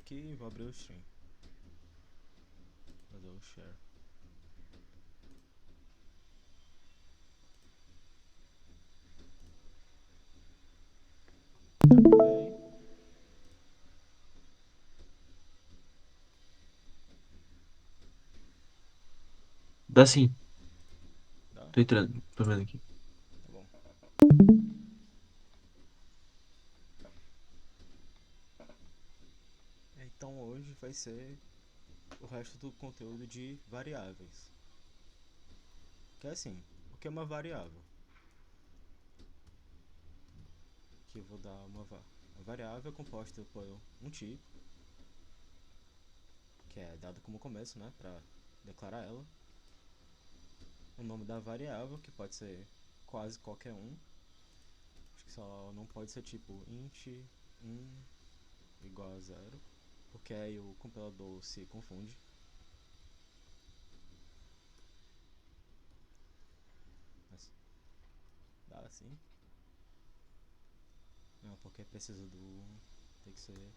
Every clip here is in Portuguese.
aqui e vou abrir o stream. Fazer o share. Dá pra ver aí? Dá sim, Dá? tô entrando, tô vendo aqui. Tá bom. Então hoje vai ser o resto do conteúdo de variáveis. Que é assim, o que é uma variável? Que eu vou dar uma a variável é composta por um tipo, que é dado como começo, né, para declarar ela. O nome da variável, que pode ser quase qualquer um. Acho que só não pode ser tipo int 1 igual a zero, porque aí o compilador se confunde. Mas dá assim? Não, porque precisa do. Tem que ser.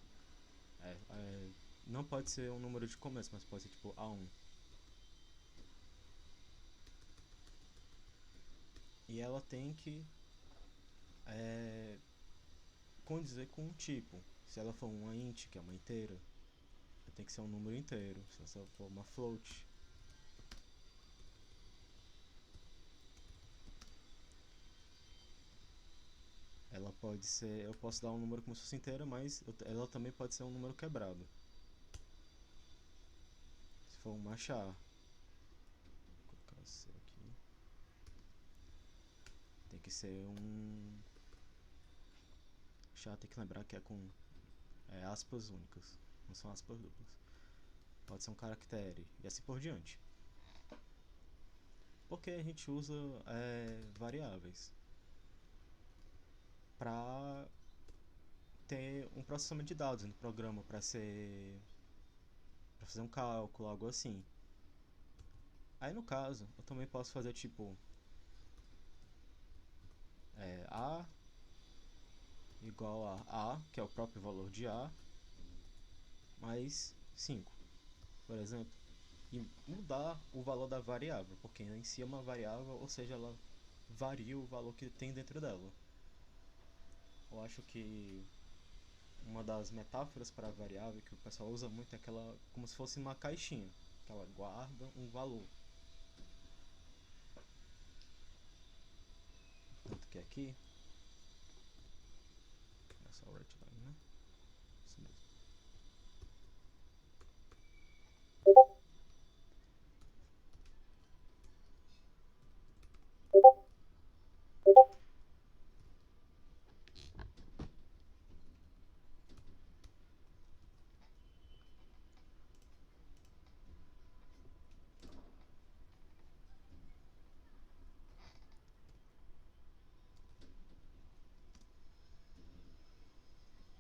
Não pode ser um número de começo, mas pode ser tipo A1. E ela tem que é, condizer com um tipo. Se ela for uma int, que é uma inteira, tem que ser um número inteiro. Se ela for uma float, ela pode ser. Eu posso dar um número como se fosse inteira, mas ela também pode ser um número quebrado. Se for uma char, vou colocar C aqui. Tem que ser um. Char tem que lembrar que é com aspas únicas, não são aspas duplas. Pode ser um caractere e assim por diante. Porque a gente usa variáveis para ter um processamento de dados no programa, para fazer um cálculo, algo assim. Aí no caso, eu também posso fazer tipo a igual a, que é o próprio valor de a, mais 5, por exemplo. E mudar o valor da variável, porque em si é uma variável, ou seja, ela varia o valor que tem dentro dela. Eu acho que uma das metáforas para a variável que o pessoal usa muito é aquela como se fosse uma caixinha, que ela guarda um valor. Tanto que aqui é só o writeline, né? Isso mesmo.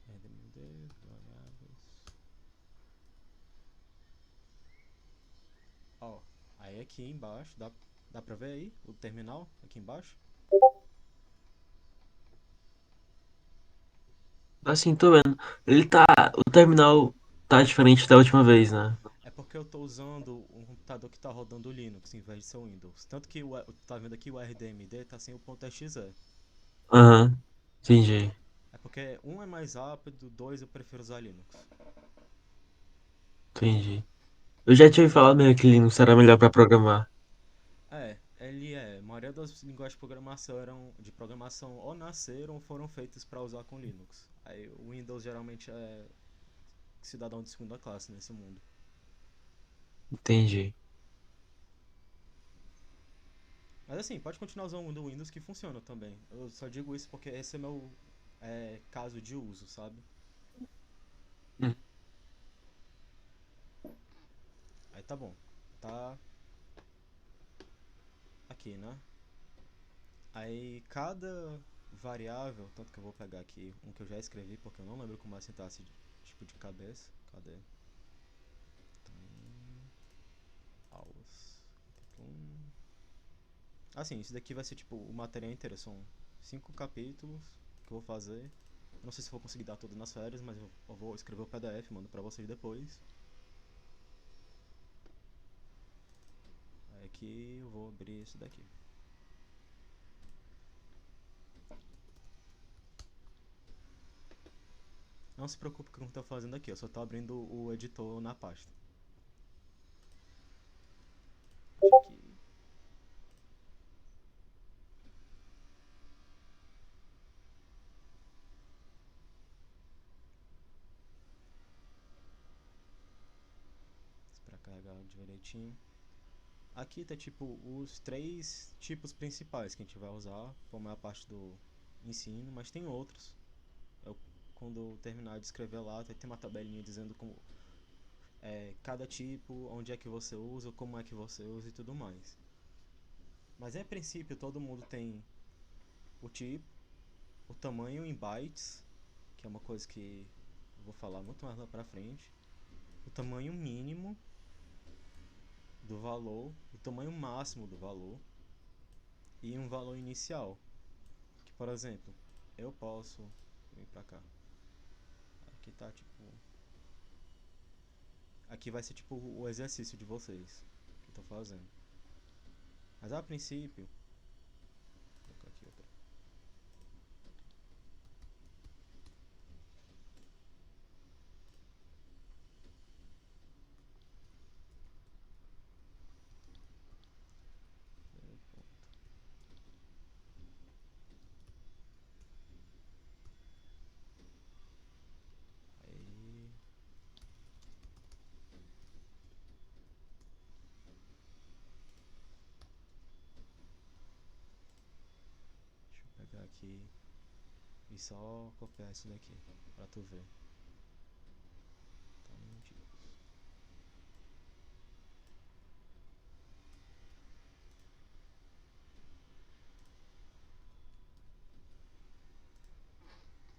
RDMD, variáveis. Ó, aí aqui embaixo, dá pra ver aí o terminal aqui embaixo? Dá sim, tô vendo. Ele tá. O terminal tá diferente da última vez, né? É porque eu tô usando um computador que tá rodando o Linux em vez de ser o Windows. Tanto que tá vendo aqui o RDMD tá sem o ponto .exe. Aham, entendi, É porque um é mais rápido, dois eu prefiro usar Linux. entendi. Eu já tinha falado mesmo que Linux era melhor pra programar. Ele é. A maioria das linguagens de programação ou nasceram ou foram feitas para usar com Linux. Aí o Windows geralmente é cidadão de segunda classe nesse mundo. Entendi. Mas assim, pode continuar usando o Windows que funciona também. Eu só digo isso porque esse é meu caso de uso, sabe? Hum. Aí tá bom. Tá aqui, né? Aí cada variável, tanto que eu vou pegar aqui um que eu já escrevi porque eu não lembro como é a sintaxe tipo de cabeça. Cadê? Aulas. Assim, isso daqui vai ser tipo o material inteiro. São 5 capítulos que eu vou fazer. Eu não sei se vou conseguir dar tudo nas férias, mas eu vou escrever o PDF, mando pra vocês depois. Aí aqui eu vou abrir esse daqui. Não se preocupe com o que eu tô fazendo aqui, eu só tô abrindo o editor na pasta. Deixa aqui. Pra carregar direitinho. Aqui tá tipo os 3 tipos principais que a gente vai usar, como é a parte do ensino, mas tem outros. Eu, quando eu terminar de escrever lá, vai ter uma tabelinha dizendo como cada tipo, onde é que você usa, como é que você usa e tudo mais. Mas a princípio todo mundo tem o tipo, o tamanho em bytes, que é uma coisa que eu vou falar muito mais lá pra frente, o tamanho mínimo do valor, o tamanho máximo do valor e um valor inicial. Que, por exemplo, eu posso vir pra cá. Aqui tá tipo. Aqui vai ser tipo o exercício de vocês que eu tô fazendo. Mas a princípio. Vou colocar aqui outra. Aí. Deixa eu pegar aqui e só copiar isso daqui pra tu ver. Tamanho de.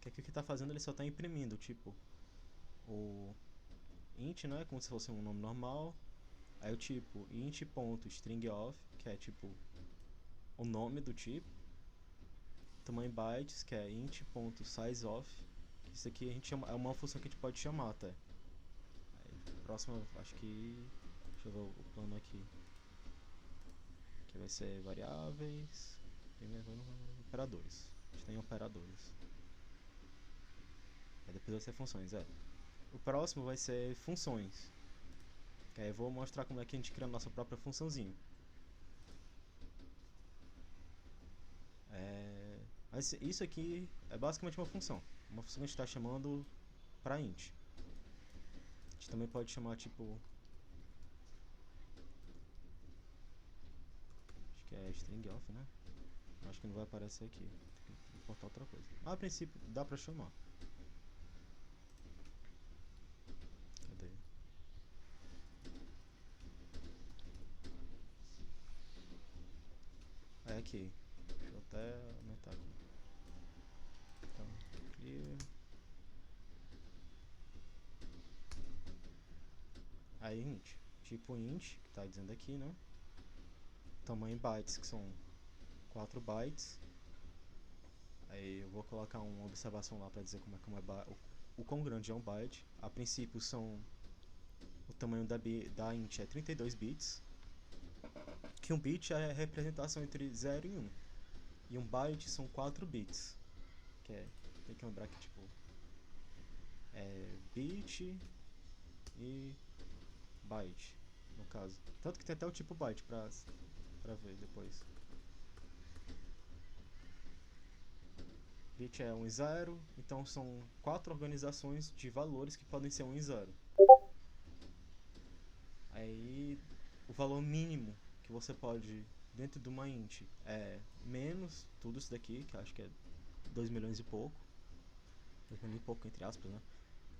Que aqui o que tá fazendo ele só tá imprimindo, tipo, o int, né, como se fosse um nome normal. Aí o tipo int.stringof, que é tipo o nome do tipo. Tamanho bytes, que é int.sizeof. Isso aqui a gente chama, é uma função que a gente pode chamar até. Aí, próxima, acho que. Deixa eu ver o plano aqui. Que vai ser variáveis. Primeiro, operadores. A gente tem operadores. Aí depois vai ser funções, O próximo vai ser funções. Que aí eu vou mostrar como é que a gente cria a nossa própria funçãozinha. Mas isso aqui é basicamente uma função. Uma função que a gente está chamando para int. A gente também pode chamar tipo. Acho que é string off, né? Acho que não vai aparecer aqui. Tem que importar outra coisa. Mas a princípio dá pra chamar. Cadê? É aqui. Deixa eu até aumentar aqui. Então, clear. Aí int. Tipo int, que tá dizendo aqui, né? Tamanho em bytes, que são 4 bytes. Aí eu vou colocar uma observação lá pra dizer como é que o quão grande é um byte. A princípio são. O tamanho da int é 32 bits. Que um bit é a representação entre 0 e 1. E um byte são 4 bits. Que é. Tem que lembrar que tipo. É bit e byte, no caso. Tanto que tem até o tipo byte pra ver depois. Bit é 1 e 0, então são 4 organizações de valores que podem ser 1 e 0. Aí o valor mínimo que você pode dentro de uma int é menos tudo isso daqui, que acho que é 2 milhões e pouco. 2 milhões e pouco entre aspas, né?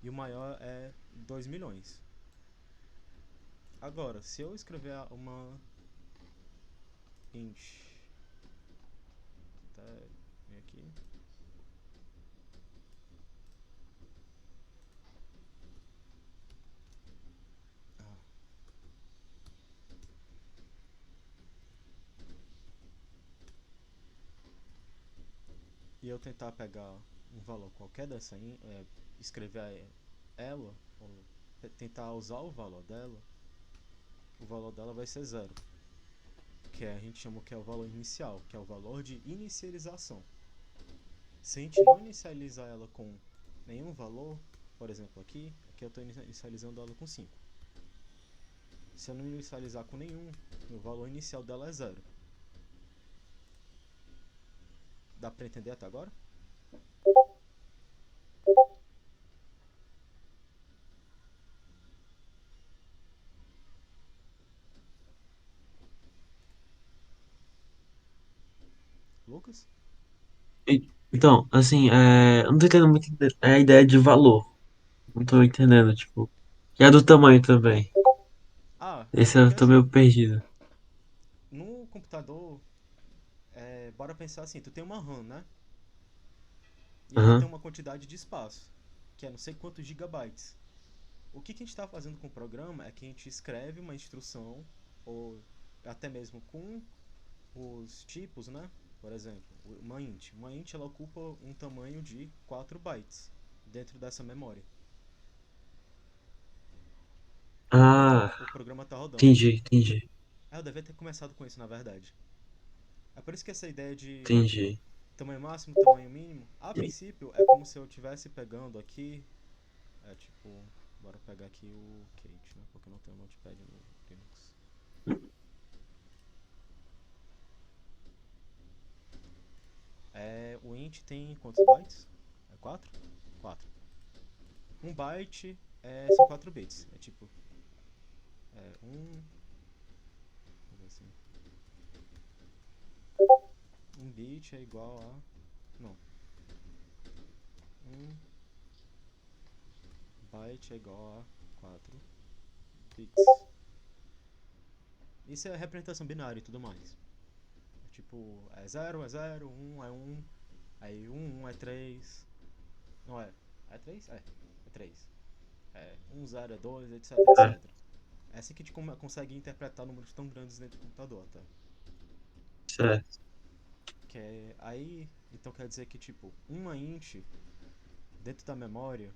E o maior é 2 milhões. Agora, se eu escrever uma int, até vem aqui. Ah. E eu tentar pegar um valor qualquer escrever ela, ou tentar usar o valor dela vai ser zero, que a gente chama que é o valor inicial, que é o valor de inicialização. Se a gente não inicializar ela com nenhum valor, por exemplo aqui eu estou inicializando ela com 5. Se eu não inicializar com nenhum, o valor inicial dela é zero. Dá pra entender até agora? Lucas? Então, assim, eu não tô entendendo muito a ideia de valor. Não tô entendendo, tipo. E a do tamanho também. É Esse porque eu tô meio assim, perdido. no computador, bora pensar assim, tu tem uma RAM, né? E ela tem Aham. uma quantidade de espaço, que é não sei quantos gigabytes. O que a gente está fazendo com o programa é que a gente escreve uma instrução, ou até mesmo com os tipos, né? Por exemplo, uma int. Uma int ela ocupa um tamanho de 4 bytes dentro dessa memória, enquanto Ah, o programa está rodando. entendi, entendi, Eu devia ter começado com isso, na verdade. É por isso que essa ideia de entendi. tamanho máximo, tamanho mínimo, a princípio é como se eu estivesse pegando aqui, tipo, bora pegar aqui o Kate, né? Porque eu não tenho Notepad no Linux. O int tem quantos bytes? É 4? 4. Um byte são 4 bits. É tipo, um, vamos ver assim, um bit é igual a, não, um byte é igual a 4 bits. Isso é representação binária e tudo mais. Tipo, é 0 é 0, 1 é 1, aí 1 é 3. Não é? É 3? É 3. 1, 0 é 2, etc, É, etc. É assim que a gente consegue interpretar números tão grandes dentro do computador até. certo. Aí, então quer dizer que tipo, uma int dentro da memória,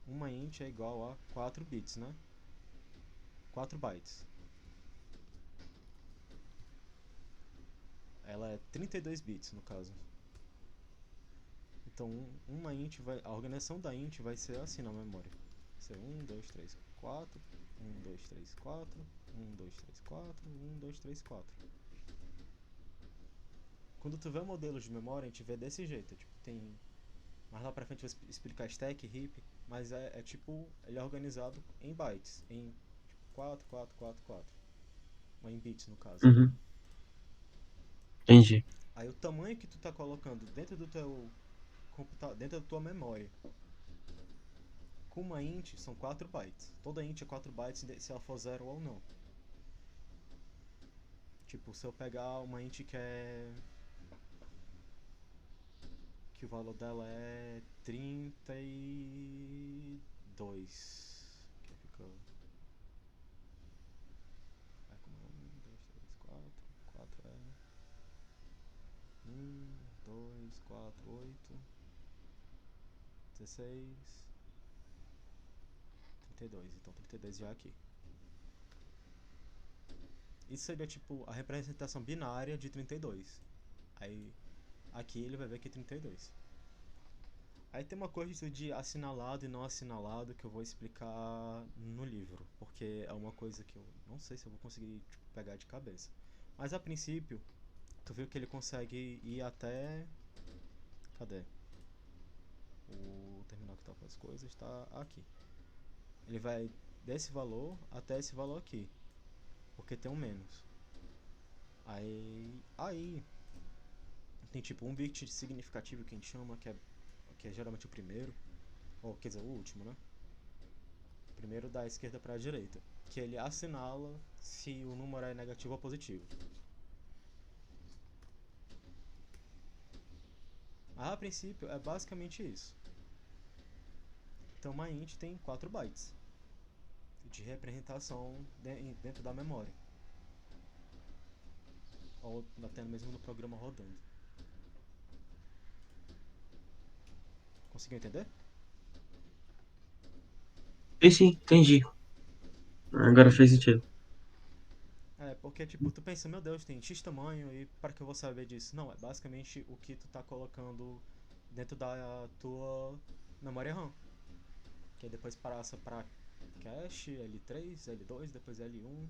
uma int é igual a 4 bits, né? 4 bytes. Ela é 32 bits no caso. Então, a organização da int vai ser assim na memória. Vai ser 1, 2, 3, 4, 1, 2, 3, 4, 1, 2, 3, 4, 1, 2, 3, 4. Quando tu vê modelos de memória, a gente vê desse jeito. Tipo, tem. Mais lá pra frente eu vou explicar stack, heap, mas tipo, ele é organizado em bytes, em tipo, 4, 4, 4, 4. Ou em bits no caso. Uhum, entendi. Aí o tamanho que tu tá colocando dentro do teu computador, dentro da tua memória, com uma int são 4 bytes. Toda int é 4 bytes se ela for 0 ou não. Tipo, se eu pegar uma int que o valor dela é 32, que fica. Como é? 1, 2, 3, 4. 4 é 1, 2, 4, 8, 16, 32. Então 32 já aqui. Isso seria tipo a representação binária de 32. Aí aqui ele vai ver que é 32. Aí tem uma coisa de assinalado e não assinalado que eu vou explicar no livro, porque é uma coisa que eu não sei se eu vou conseguir tipo, pegar de cabeça. Mas a princípio, tu viu que ele consegue ir até. Cadê? O terminal que tá com as coisas está aqui. Ele vai desse valor até esse valor aqui, porque tem um menos. Aí tem tipo um bit significativo que a gente chama, que é geralmente o primeiro, ou quer dizer, o último, né? Primeiro da esquerda para a direita, que ele assinala se o número é negativo ou positivo. Mas a princípio é basicamente isso. Então uma int tem 4 bytes de representação dentro da memória, ou até mesmo no programa rodando. Conseguiu entender? E sim, entendi. Agora fez sentido. É, porque tipo, tu pensa, meu Deus, tem X tamanho e para que eu vou saber disso? Não, é basicamente o que tu tá colocando dentro da tua memória RAM. Que aí depois passa pra cache, L3, L2, depois L1,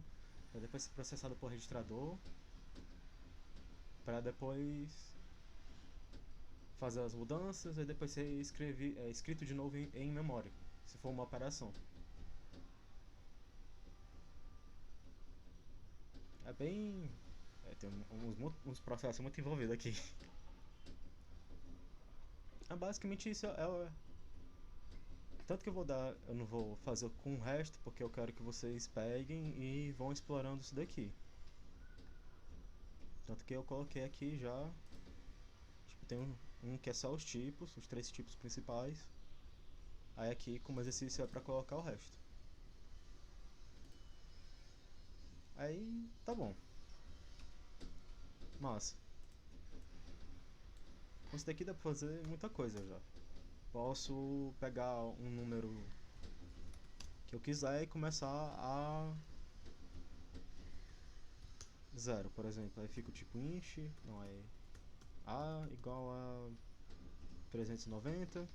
pra depois ser processado por registrador, pra depois fazer as mudanças e depois ser escrito de novo em memória, se for uma operação. É bem. Tem uns processos muito envolvidos aqui. É basicamente isso. Tanto que eu não vou fazer com o resto, porque eu quero que vocês peguem e vão explorando isso daqui. Tanto que eu coloquei aqui já. Tipo, tem um que é só os três tipos principais. Aí aqui, como exercício, é pra colocar o resto. Aí, tá bom. Massa. Com isso daqui dá pra fazer muita coisa já. Posso pegar um número que eu quiser e começar a zero, por exemplo. Aí fica o tipo int, não é a igual a 390.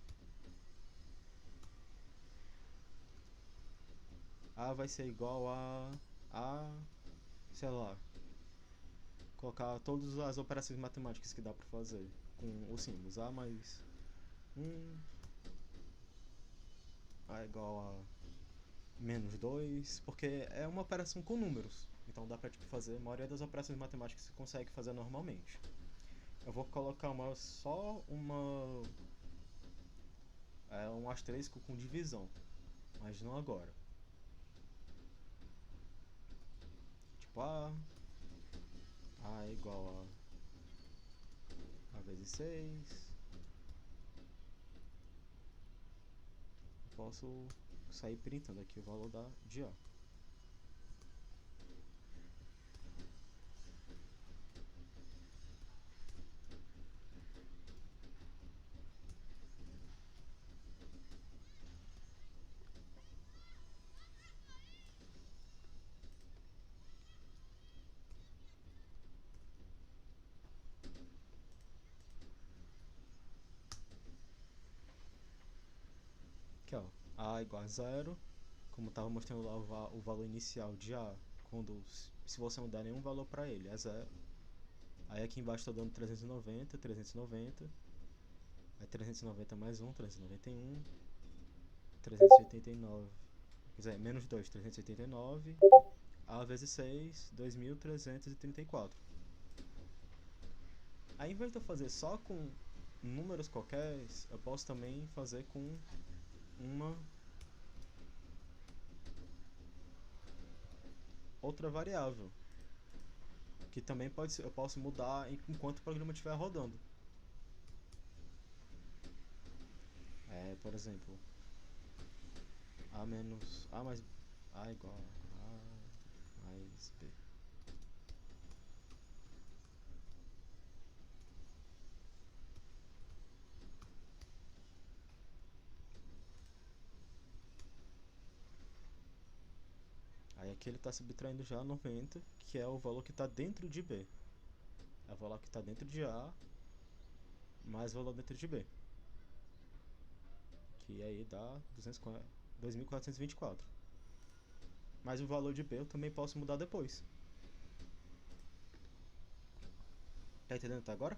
A vai ser igual a sei lá, colocar todas as operações matemáticas que dá pra fazer com os símbolos. A mais 1, A igual a menos 2, porque é uma operação com números. Então dá pra tipo, fazer a maioria das operações matemáticas que você consegue fazer normalmente. Eu vou colocar só um asterisco com divisão, mas não agora. Tipo A é igual a vezes 6. Posso sair printando aqui o valor de A. Aqui ó, A igual a 0. Como estava mostrando lá o valor inicial de A, se você não der nenhum valor para ele, é 0. Aí aqui embaixo estou dando 390, 390. Aí 390 mais 1, 391. 389. Quer dizer, menos 2, 389. A vezes 6, 2334. Aí, em vez de eu fazer só com números qualquer, eu posso também fazer com uma outra variável, que também eu posso mudar enquanto o programa estiver rodando. Por exemplo, A menos A mais A igual a mais B. Aí aqui ele está subtraindo já 90, que é o valor que está dentro de B. É o valor que está dentro de A mais o valor dentro de B. Que aí dá 2.424. Mas o valor de B eu também posso mudar depois. Tá entendendo até agora?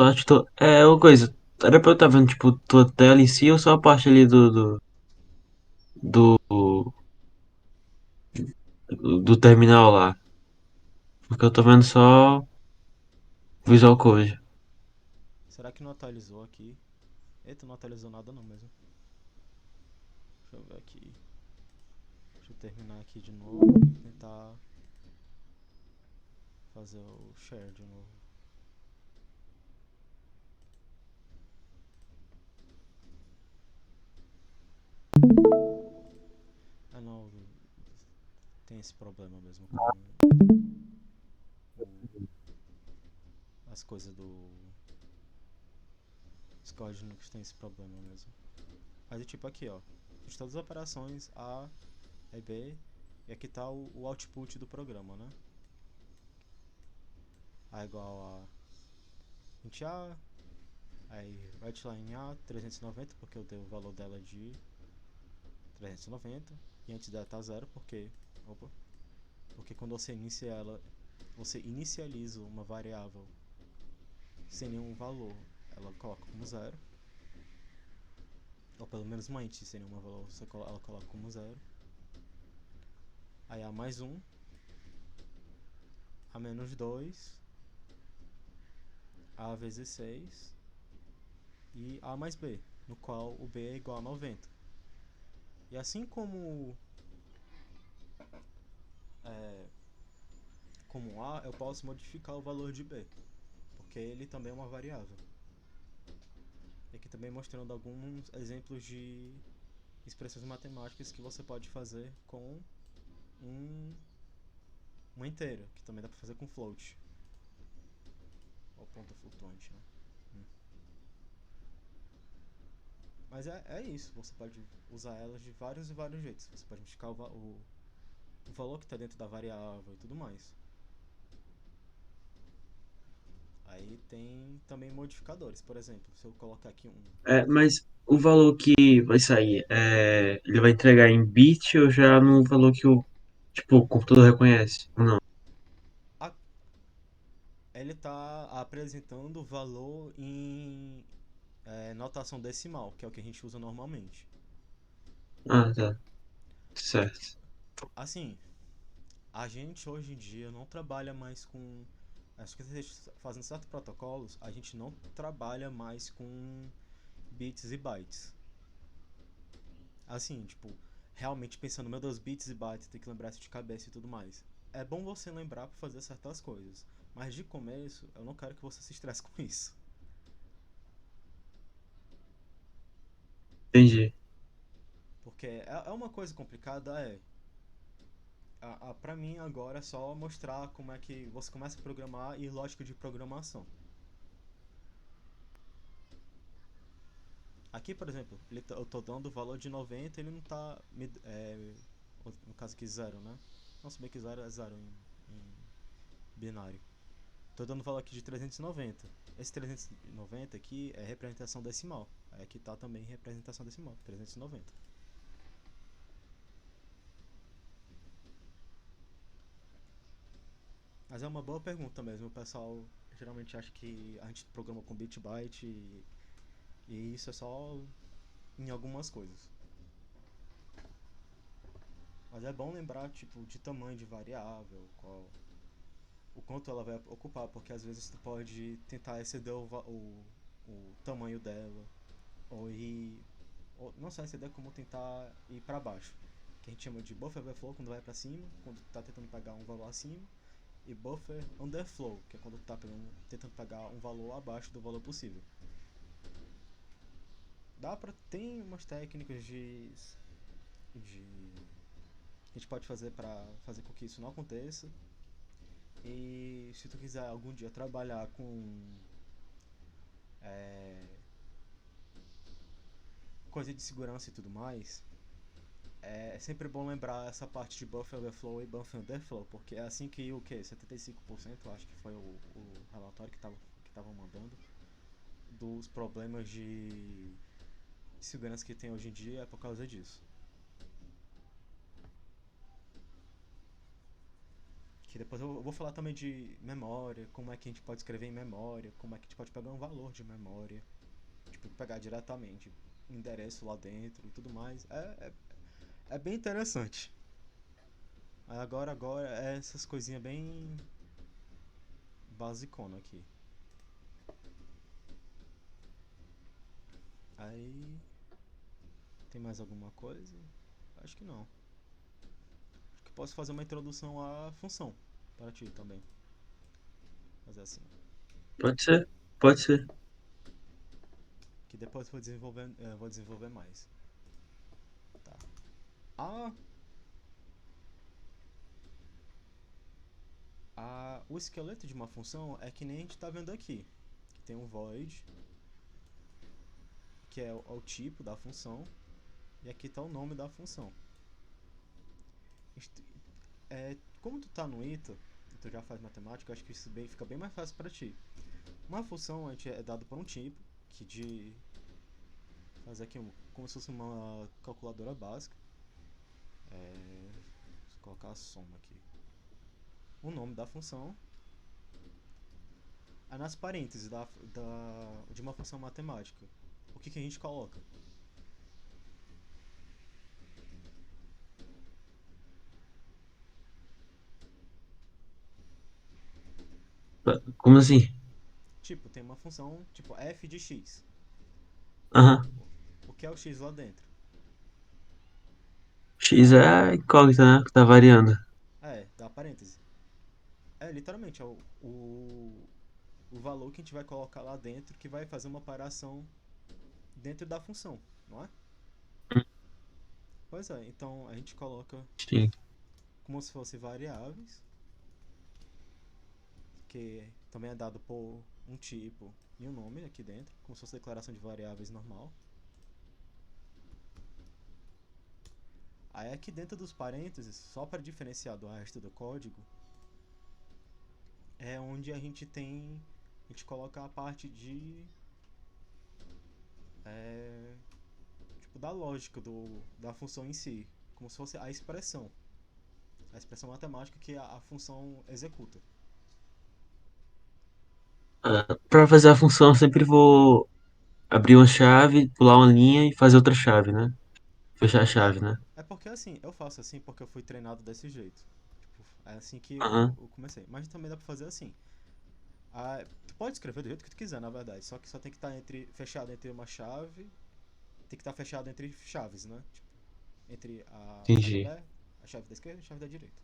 Acho que tô. É uma coisa. Era pra eu estar vendo, tipo, tua tela em si ou só a parte ali do, do terminal lá? Porque eu tô vendo só Visual Code. Será que não atualizou aqui? Eita, não atualizou nada não mesmo. Deixa eu ver aqui. Deixa eu terminar aqui de novo e tentar fazer o share de novo. tem esse problema mesmo com o- as coisas do. Os códigos Linux tem esse problema mesmo. Mas é tipo aqui, ó. De todas as operações A e B, e aqui tá o output do programa, né? A igual a int A, aí writeline A 390, porque eu dei o valor dela de 390, e antes dela tá zero, porque. Opa, porque quando você inicia ela, você inicializa uma variável sem nenhum valor, ela coloca como zero, ou pelo menos uma int sem nenhum valor, ela coloca como zero. Aí A mais um, A menos 2, A vezes 6 e A mais B, no qual o B é igual a 90. E assim é, como A, eu posso modificar o valor de B, porque ele também é uma variável. E aqui também mostrando alguns exemplos de expressões matemáticas que você pode fazer com um, uma inteira, que também dá para fazer com float. Ou ponta flutuante, né? Mas é isso, você pode usar elas de vários e vários jeitos. Você pode modificar o valor que está dentro da variável e tudo mais. Aí tem também modificadores, por exemplo, se eu colocar aqui um. Mas o valor que vai sair, ele vai entregar em bit ou já no valor que o computador reconhece? Ou não? a- Ele está apresentando o valor em notação decimal, que é o que a gente usa normalmente. Ah, tá. Certo. Assim, a gente hoje em dia não trabalha mais com. Acho que fazendo certos protocolos, a gente não trabalha mais com bits e bytes. Assim, tipo, realmente pensando, meu Deus, bits e bytes, tem que lembrar isso de cabeça e tudo mais. É bom você lembrar para fazer certas coisas, mas de começo, eu não quero que você se estresse com isso. Entendi. Porque é uma coisa complicada, é. Pra mim agora é só mostrar como é que você começa a programar e lógica de programação. Aqui, por exemplo, eu tô dando o valor de 90, ele não tá. No caso aqui, zero, né? Não, se bem que zero é zero em binário. Tô dando o valor aqui de 390. Esse 390 aqui é representação decimal. Aí aqui tá também representação decimal, 390. Mas é uma boa pergunta mesmo. O pessoal geralmente acha que a gente programa com bit byte e isso é só em algumas coisas. Mas é bom lembrar, tipo, de tamanho de variável, o quanto ela vai ocupar, porque às vezes tu pode tentar exceder o tamanho dela, ou ir. Ou não só exceder, como tentar ir para baixo. Que a gente chama de buffer overflow quando vai para cima, quando tu tá tentando pegar um valor acima, e buffer underflow, que é quando tu tá tentando pegar um valor abaixo do valor possível. Tem umas técnicas de a gente pode fazer para fazer com que isso não aconteça. E se tu quiser algum dia trabalhar com é, coisa de segurança e tudo mais, é sempre bom lembrar essa parte de buffer overflow e buffer underflow, porque é assim que o que? 75% eu acho que foi o relatório que estavam mandando dos problemas de segurança que tem hoje em dia é por causa disso. Que depois eu vou falar também de memória, como é que a gente pode escrever em memória, como é que a gente pode pegar um valor de memória, tipo, pegar diretamente o endereço lá dentro e tudo mais. É bem interessante. Agora é essas coisinhas bem basicona aqui. Aí, tem mais alguma coisa? Acho que não. Acho que posso fazer uma introdução à função para ti também. Fazer assim. Pode ser? Pode ser. Que depois vou desenvolver mais. Tá. A o esqueleto de uma função é que nem a gente está vendo aqui, que tem um void, que é o tipo da função, e aqui está o nome da função. Como tu tá no ITA, e tu já faz matemática, eu acho que isso fica bem mais fácil para ti. Uma função a gente é dado por um tipo, que de fazer aqui como se fosse uma calculadora básica. Vou colocar a soma aqui. O nome da função. Aí nas parênteses de uma função matemática, o que a gente coloca? Como assim? Tipo, tem uma função tipo f de x. Aham. O que é o x lá dentro? X é a incógnita, né? Que tá variando. Dá parêntese. Literalmente, é o valor que a gente vai colocar lá dentro que vai fazer uma operação dentro da função, não é? Pois é, então a gente coloca Sim. como se fossem variáveis, que também é dado por um tipo e um nome aqui dentro, como se fosse declaração de variáveis normal. Aí aqui dentro dos parênteses, só para diferenciar do resto do código, é onde a gente coloca a parte de tipo da lógica da função em si, como se fosse a expressão matemática que a função executa. Pra fazer a função, eu sempre vou abrir uma chave, pular uma linha e fazer outra chave, né? Fechar a chave, né? Porque assim, eu faço assim porque eu fui treinado desse jeito. Tipo, é assim que Aham. eu comecei. Mas também dá pra fazer assim. Tu pode escrever do jeito que tu quiser, na verdade. Só que só tem que estar fechado entre uma chave. Tem que estar fechado entre chaves, né? Tipo, entre a chave Entendi. aberta, a chave da esquerda e a chave da direita.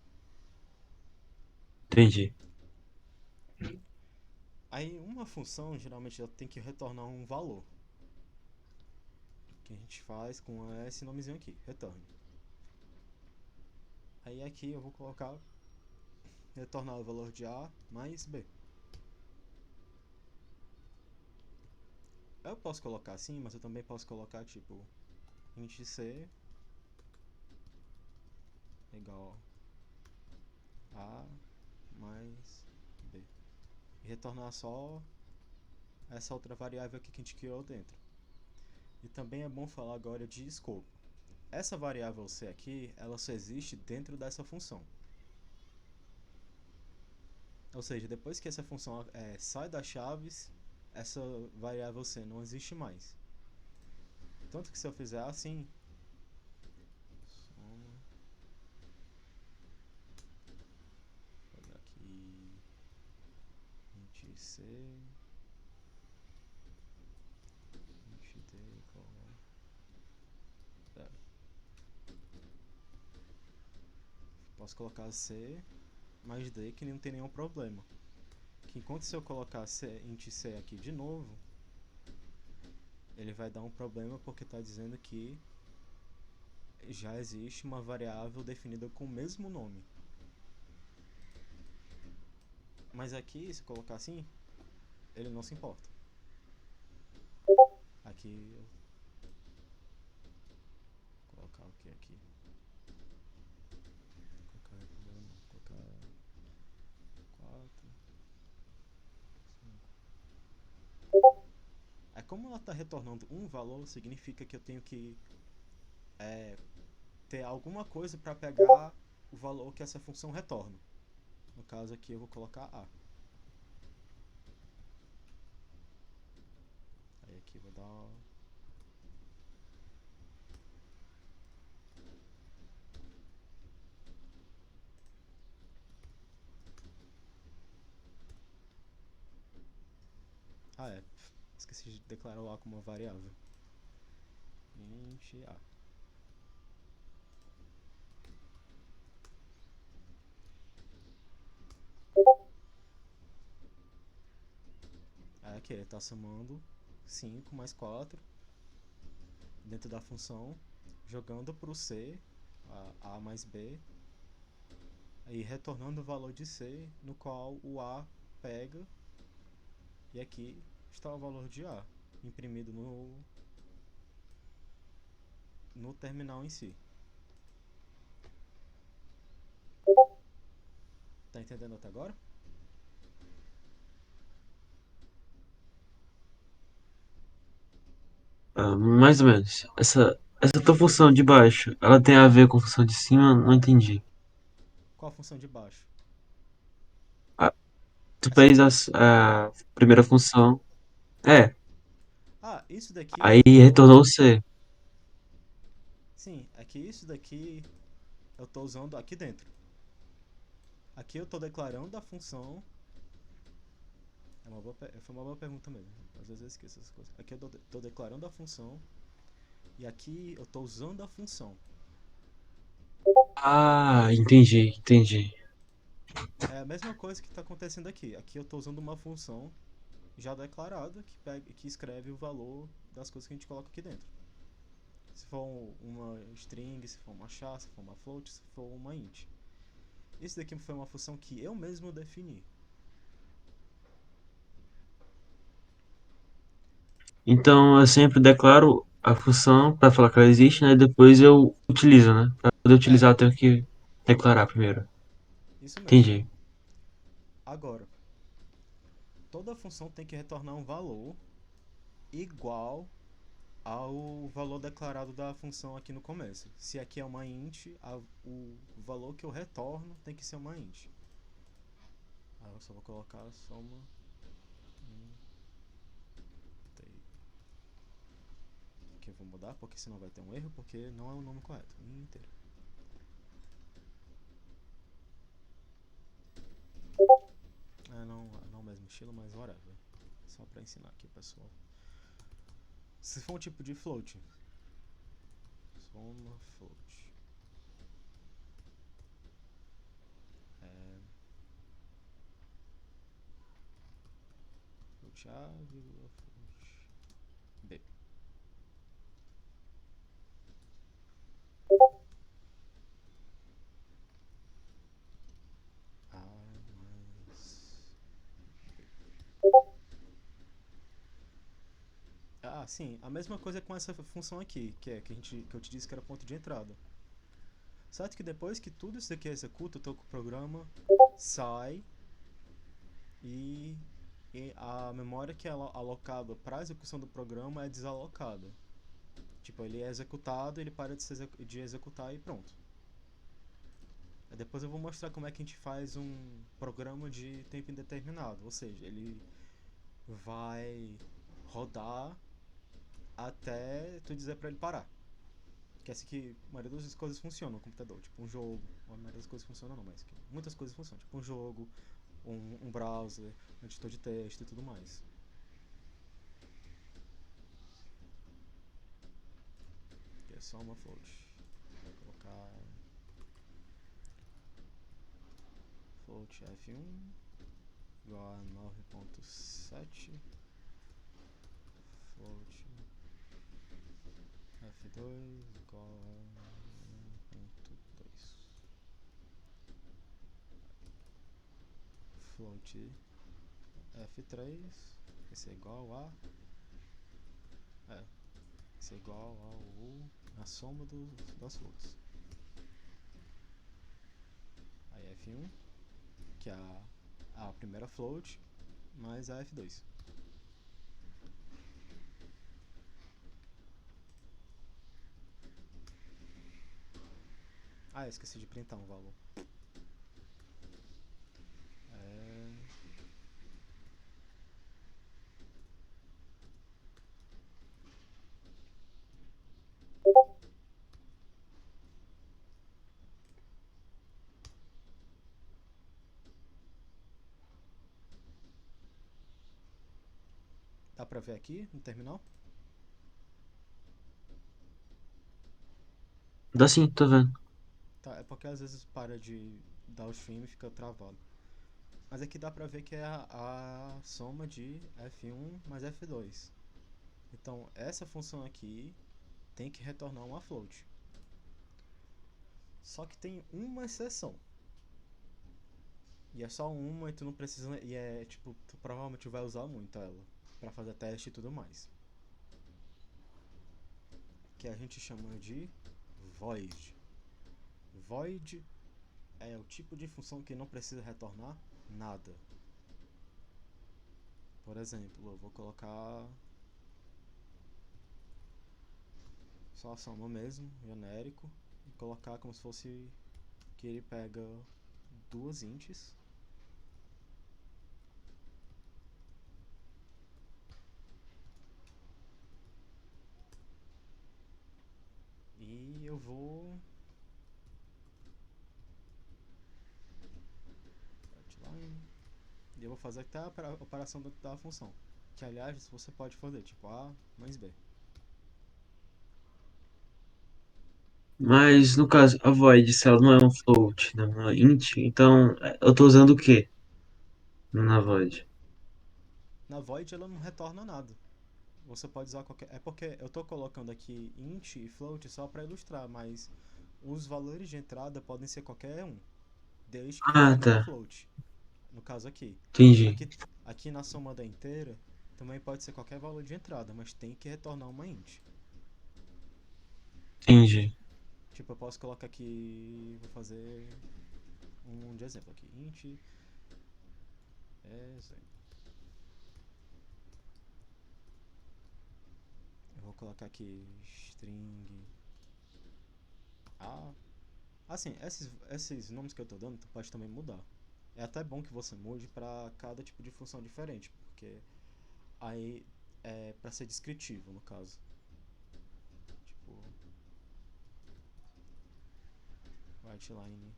Entendi. Aí uma função geralmente ela tem que retornar um valor. Que a gente faz com esse nomezinho aqui, return. Aí aqui eu vou colocar retornar o valor de A mais B. Eu posso colocar assim, mas eu também posso colocar tipo int C igual A mais B. E retornar só essa outra variável aqui que a gente criou dentro. E também é bom falar agora de escopo. Essa variável C aqui, ela só existe dentro dessa função. Ou seja, depois que essa função sai das chaves, essa variável C não existe mais. Tanto que se eu fizer assim, vou pegar aqui int C, int D igual a 0. Posso colocar C mais D que não tem nenhum problema. Que enquanto se eu colocar int C aqui de novo, ele vai dar um problema porque está dizendo que já existe uma variável definida com o mesmo nome. Mas aqui, se eu colocar assim, ele não se importa. Aqui, vou colocar o que aqui? Vou colocar 4, 5. Como ela está retornando um valor, significa que eu tenho que é, ter alguma coisa para pegar o valor que essa função retorna. No caso aqui eu vou colocar A. Aí aqui eu vou dar. Esqueci de declarar o A como uma variável. Int A. Aí aqui ele está somando 5 mais 4 dentro da função, jogando para o C, A mais B, aí retornando o valor de C, no qual o A pega, e aqui está o valor de A, imprimido no terminal em si. Tá entendendo até agora? Ah, mais ou menos. Essa tua função de baixo, ela tem a ver com a função de cima? Não entendi. Qual a função de baixo? Ah, tu Essa fez aqui? a primeira função. É, Ah, isso daqui aí eu tô. retornou o C. Sim, é que isso daqui eu tô usando aqui dentro. Aqui eu tô declarando a função. Foi uma boa pergunta mesmo. Às vezes eu esqueço essas coisas. Aqui eu tô declarando a função. E aqui eu tô usando a função. Ah, entendi, entendi. É a mesma coisa que está acontecendo aqui. Aqui eu estou usando uma função já declarada que escreve o valor das coisas que a gente coloca aqui dentro. Se for uma string, se for uma char, se for uma float, se for uma int. Isso daqui foi uma função que eu mesmo defini. Então eu sempre declaro a função para falar que ela existe, né? E depois eu utilizo, né? Para poder É, utilizar eu tenho que declarar primeiro. isso mesmo. Entendi. Agora, toda função tem que retornar um valor igual ao valor declarado da função aqui no começo. Se aqui é uma int, o valor que eu retorno tem que ser uma int. Eu só vou colocar a soma que eu vou mudar porque senão vai ter um erro, porque não é o nome correto, inteiro. Não o mesmo estilo, mas whatever. Só pra ensinar aqui, pessoal. Se for um tipo de float, soma float. É, float A, vírgula, float B. A mais sim, a mesma coisa com essa função aqui, que eu te disse que era ponto de entrada. Certo que depois que tudo isso aqui executa, o teu programa sai e, e a memória que é alocada para a execução do programa é desalocada. Tipo, ele é executado, ele para de executar e pronto. Depois eu vou mostrar como é que a gente faz um programa de tempo indeterminado, ou seja, ele vai rodar até tu dizer para ele parar. Que é assim que a maioria das coisas funciona no computador, tipo um jogo, a maioria das coisas funcionam não, mas muitas coisas funcionam, tipo um jogo, um browser, um editor de texto e tudo mais. Que é só uma float. Vou colocar float F1 igual a 9.7 float F2 igual a 1.2 float F3 esse é igual esse é igual a soma das floats. Aí F1 que é a primeira float mais a F2. Eu esqueci de printar um valor. É... Dá pra ver aqui no terminal? Dá sim, tô vendo. Tá, é porque às vezes para de dar o stream e fica travado. Mas aqui dá pra ver que é a soma de F1 mais F2. Então essa função aqui tem que retornar uma float. Só que tem uma exceção. E é só uma e tu não precisa. E é tipo, tu provavelmente vai usar muito ela pra fazer teste e tudo mais. Que a gente chama de void. Void é o tipo de função que não precisa retornar nada. Por exemplo, eu vou colocar só a soma mesmo, genérico, e colocar como se fosse que ele pega duas ints e eu vou line, e eu vou fazer até a operação da função, que aliás você pode fazer tipo A mais B. Mas no caso, a void, se ela não é um float, não é uma int, então eu tô usando o quê na void? Na void ela não retorna nada. Você pode usar qualquer. É porque eu estou colocando aqui int e float só para ilustrar, mas os valores de entrada podem ser qualquer um, desde que Ah, retorne um tá. float. No caso aqui. Entendi. Aqui, aqui na soma da inteira também pode ser qualquer valor de entrada, mas tem que retornar uma int. Entendi. Tipo, eu posso colocar aqui. Vou fazer um de exemplo aqui. Int exemplo. Eu vou colocar aqui string a. Assim, esses nomes que eu tô dando, tu pode também mudar. É até bom que você mude para cada tipo de função diferente, porque aí é para ser descritivo, no caso. Tipo, writeline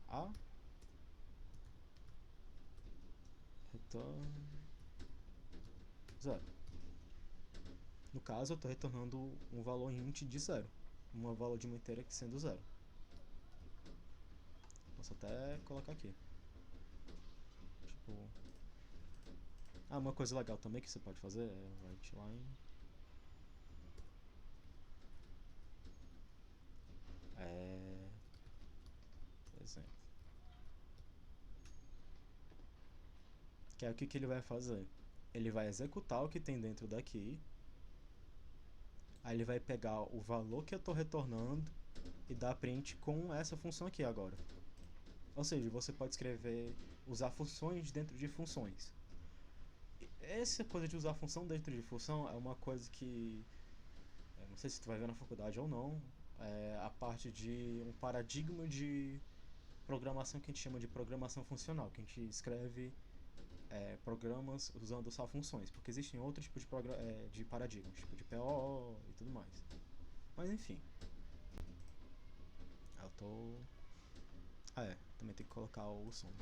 a return 0. No caso, eu estou retornando um valor int de 0. Um valor de uma inteira que sendo 0. Posso até colocar aqui. Tipo. Ah, uma coisa legal também que você pode fazer é writeline. É. Exemplo. Que é o que ele vai fazer? Ele vai executar o que tem dentro daqui. Aí ele vai pegar o valor que eu estou retornando e dar print com essa função aqui agora. Ou seja, você pode escrever, usar funções dentro de funções. Essa coisa de usar função dentro de função é uma coisa que não sei se tu vai ver na faculdade ou não, é a parte de um paradigma de programação que a gente chama de programação funcional, que a gente escreve programas usando só funções, porque existem outros tipos de paradigmas, tipo de PO e tudo mais. Mas enfim, eu tô. Também tem que colocar o som.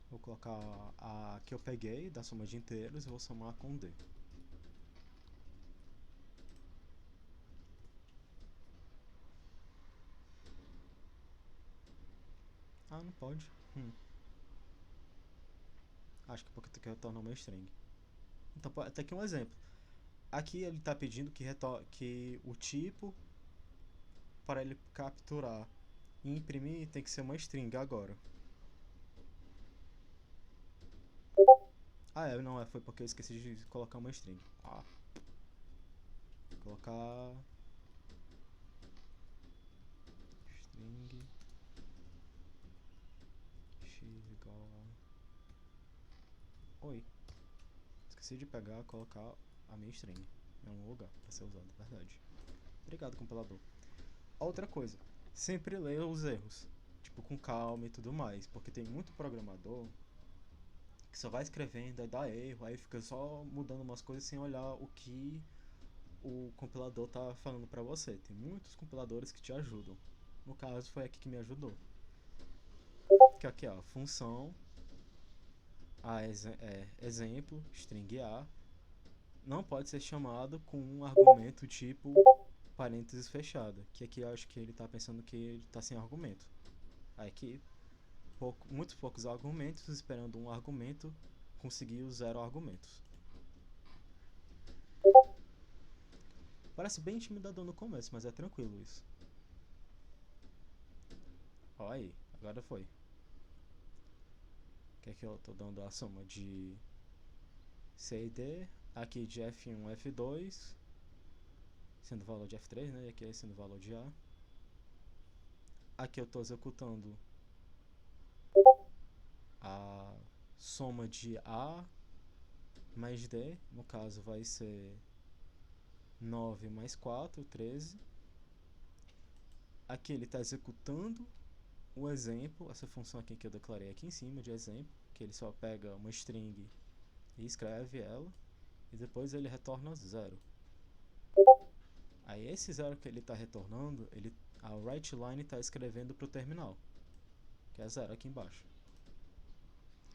Vou colocar a que eu peguei da soma de inteiros e vou somar com D. Ah, não pode. Acho que porque tu quer retornar uma string. Então, até aqui um exemplo. Aqui ele está pedindo que o tipo para ele capturar e imprimir tem que ser uma string agora. Não, foi porque eu esqueci de colocar uma string. Vou colocar string x igual a. Oi. Esqueci de pegar e colocar a minha string em algum lugar para ser usado, verdade. Obrigado, compilador. Outra coisa, sempre leia os erros, tipo com calma e tudo mais, porque tem muito programador que só vai escrevendo, aí dá erro, aí fica só mudando umas coisas sem olhar o que o compilador tá falando pra você. Tem muitos compiladores que te ajudam. No caso, foi aqui que me ajudou. Que é aqui, ó, função exemplo, string A, não pode ser chamado com um argumento tipo parênteses fechada, que aqui eu acho que ele tá pensando que ele tá sem argumento. Aí aqui, muitos poucos argumentos, esperando um argumento conseguir os zero argumentos. Parece bem intimidador no começo, mas é tranquilo isso. Ó aí, agora foi. Que é que eu tô dando a soma de C e D, aqui de F1, F2, sendo o valor de F3, né? E aqui sendo o valor de A. Aqui eu tô executando a soma de A mais D, no caso vai ser 9 mais 4, 13. Aqui ele está executando o exemplo, essa função aqui que eu declarei aqui em cima de exemplo, que ele só pega uma string e escreve ela, e depois ele retorna zero. Aí esse zero que ele está retornando, a writeLine está escrevendo para o terminal, que é zero aqui embaixo.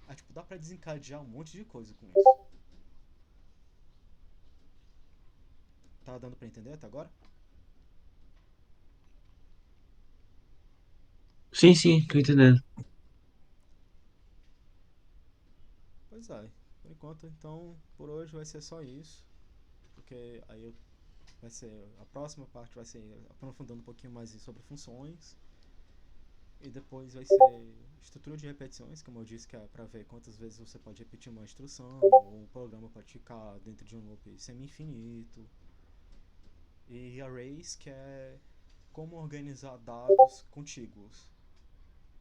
Aí, tipo, dá para desencadear um monte de coisa com isso. Tá dando para entender até agora? Sim, sim, tô entendendo. Pois é, por enquanto, então, por hoje vai ser só isso, porque vai ser a próxima parte vai ser aprofundando um pouquinho mais sobre funções. E depois vai ser estrutura de repetições, como eu disse, que é para ver quantas vezes você pode repetir uma instrução, ou o programa pode ficar dentro de um loop semi-infinito. E arrays, que é como organizar dados contíguos.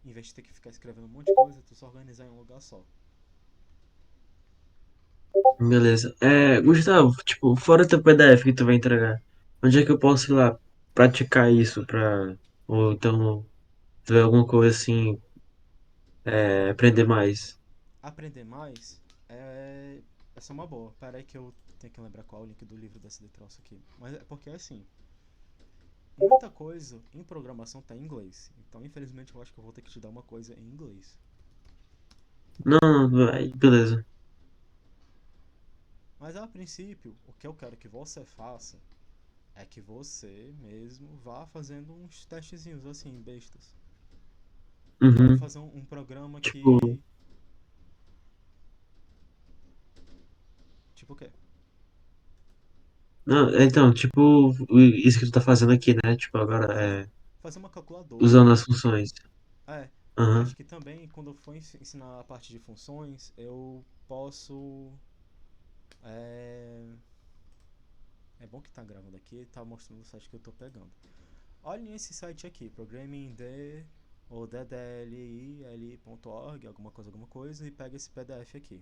Em vez de ter que ficar escrevendo um monte de coisa, tu só organizar em um lugar só. Beleza. Gustavo, tipo, fora teu PDF que tu vai entregar, onde é que eu posso ir lá praticar isso pra. Ou então, se tiver alguma coisa assim, aprender mais? Aprender mais essa é uma boa. Pera aí que eu tenho que lembrar qual é o link do livro desse troço aqui. Mas é porque assim, muita coisa em programação tá em inglês. Então, infelizmente, eu acho que eu vou ter que te dar uma coisa em inglês. Não, vai, beleza. Mas a princípio, o que eu quero que você faça é que você mesmo vá fazendo uns testezinhos assim, bestas. Vai Uhum. fazer um programa Tipo, que. Tipo o quê? não, então, tipo, isso que tu tá fazendo aqui, né? Tipo, agora Fazer uma calculadora. usando as funções. É, e Aham. acho que também quando eu for ensinar a parte de funções, eu posso. É, é bom que tá gravando aqui, tá mostrando o site que eu tô pegando. Olhem esse site aqui, programmingd ou ddlil.org, alguma coisa, e pega esse PDF aqui.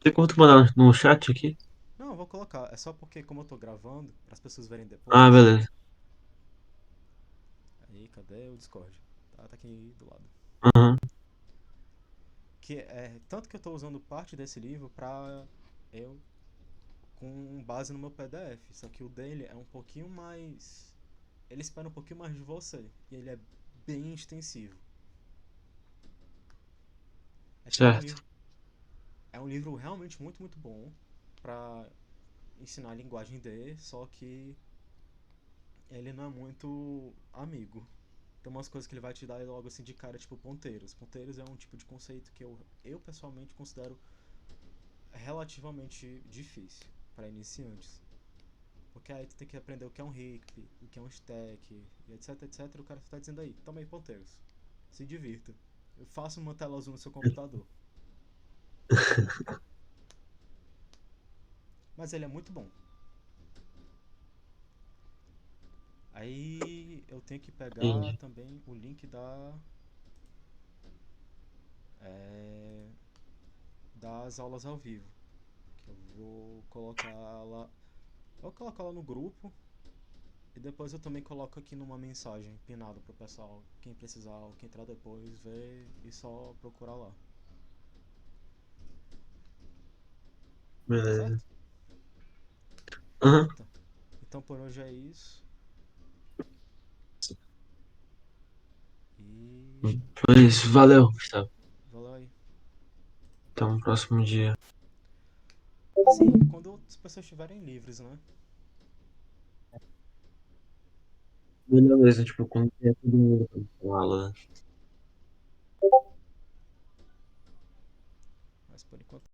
Tem como tu mandar no chat aqui? Não, eu vou colocar, é só porque como eu tô gravando, para as pessoas verem Ah, depois. beleza. Aí, cadê o Discord? Tá aqui do lado. Aham. Que é tanto que eu tô usando parte desse livro pra eu com base no meu PDF, só que o dele é um pouquinho mais, ele espera um pouquinho mais de você e ele é bem extensivo. É tipo Certo. é um livro realmente muito bom pra ensinar a linguagem D, só que ele não é muito amigo. Tem umas coisas que ele vai te dar logo assim de cara, tipo ponteiros. Ponteiros é um tipo de conceito que eu pessoalmente considero relativamente difícil para iniciantes. Porque aí tu tem que aprender o que é um heap, o que é um stack, e etc, etc. O cara tá dizendo aí, toma aí ponteiros. Se divirta. Eu faço uma tela azul no seu computador. Mas ele é muito bom. Aí eu tenho que pegar Entendi. também o link é, das aulas ao vivo. Que eu vou colocar lá. Vou colocar lá no grupo. E depois eu também coloco aqui numa mensagem pinada pro pessoal. Quem precisar ou quem entrar depois ver e só procurar lá. Tá certo? Beleza. Aham. Então, então por hoje é isso. E Foi isso. Valeu, Gustavo. valeu aí. Até um próximo dia. Assim, quando as pessoas estiverem livres, né? Beleza, tipo, quando tiver todo mundo com aula. Mas por enquanto